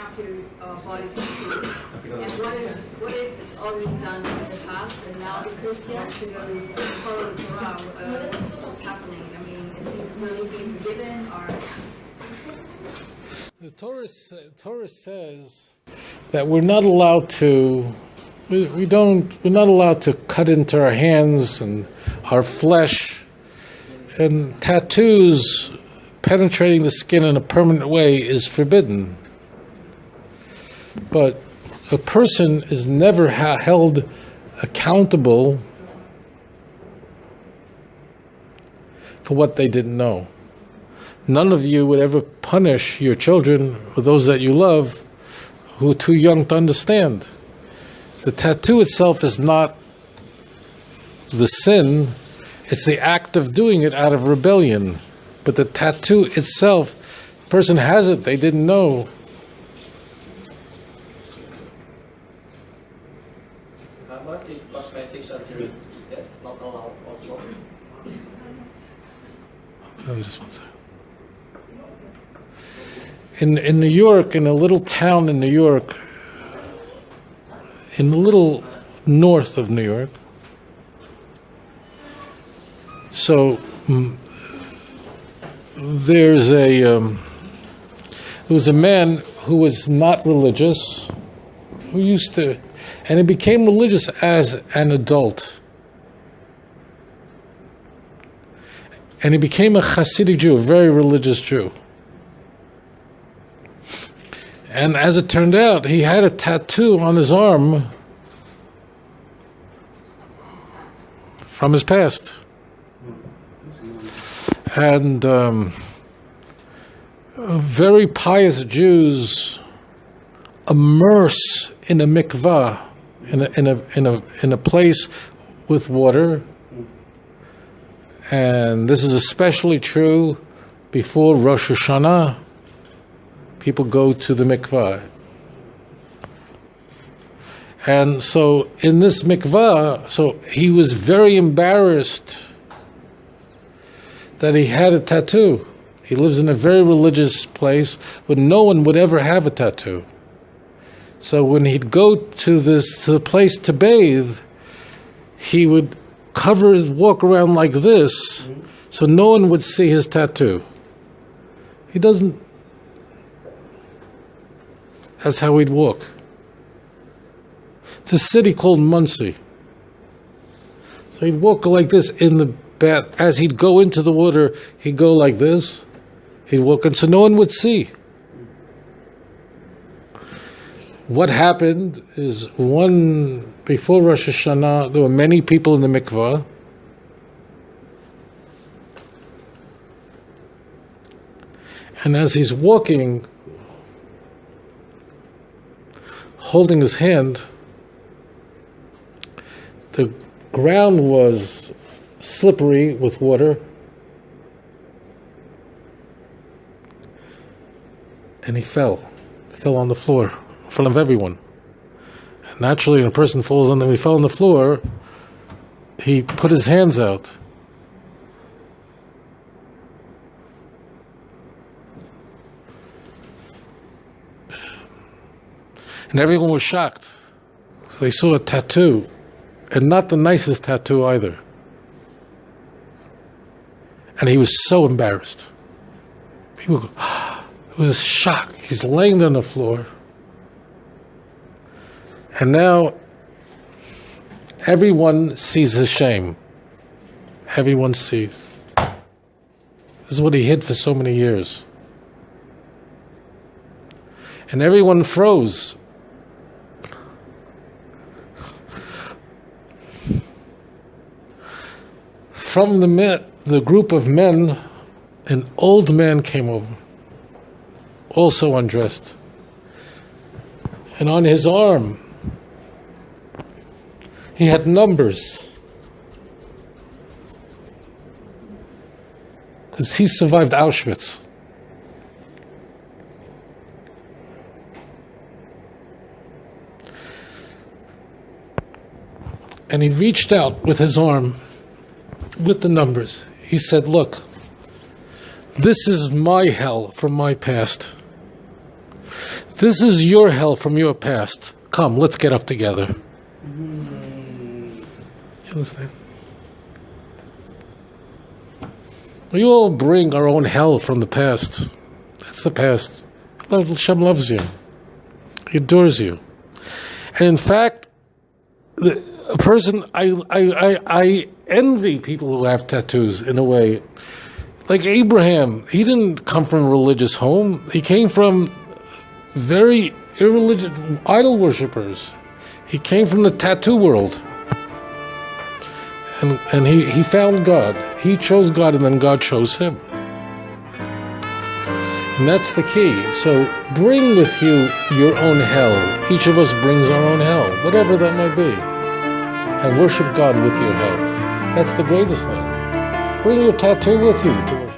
wrap your body tattoo. And what if it's already done in the past, and now because you have to go follow the Torah, what's happening? I mean, is he really being forgiven, or? The Torah says that we're not allowed to. We're not allowed to cut into our hands and our flesh, and tattoos penetrating the skin in a permanent way is forbidden. But a person is never held accountable for what they didn't know. None of you would ever punish your children or those that you love who are too young to understand. The tattoo itself is not the sin, it's the act of doing it out of rebellion. But the tattoo itself, the person has it, they didn't know. How about the cosmetic surgery? Is that not allowed also? Just one second. In New York, in a little town in New York, in a little north of New York, so there was a man who was not religious, who used to, and he became religious as an adult. And he became a Hasidic Jew, a very religious Jew. And as it turned out, he had a tattoo on his arm from his past. And very pious Jews immerse in a mikvah, in a place with water. And this is especially true before Rosh Hashanah. People go to the mikvah. And so in this mikvah, so he was very embarrassed that he had a tattoo. He lives in a very religious place, but no one would ever have a tattoo. So when he'd go to the place to bathe, he would walk around like this, so no one would see his tattoo. He doesn't. That's how he'd walk. It's a city called Muncie. So he'd walk like this in the bath. As he'd go into the water, he'd go like this. He'd walk, and so no one would see. What happened is before Rosh Hashanah, there were many people in the mikvah. And as he's walking, holding his hand, the ground was slippery with water, and he fell on the floor in front of everyone. And naturally, when a person falls on them, he fell on the floor, he put his hands out. And everyone was shocked. They saw a tattoo, and not the nicest tattoo either. And he was so embarrassed. People go, it was a shock. He's laying there on the floor. And now everyone sees his shame. Everyone sees. This is what he hid for so many years. And everyone froze. From the group of men, an old man came over, also undressed. And on his arm, he had numbers. Because he survived Auschwitz. And he reached out with his arm, with the numbers. He said, look, this is my hell from my past. This is your hell from your past. Come, let's get up together. You understand? We all bring our own hell from the past. That's the past. Hashem loves you. He adores you. And in fact, a person, I envy people who have tattoos in a way. Like Abraham, he didn't come from a religious home. He came from very irreligious idol worshippers. He came from the tattoo world. And he found God. He chose God, and then God chose him. And that's the key. So bring with you your own hell. Each of us brings our own hell, whatever that might be. And worship God with your hell. That's the greatest thing. Bring your tattoo with you to worship.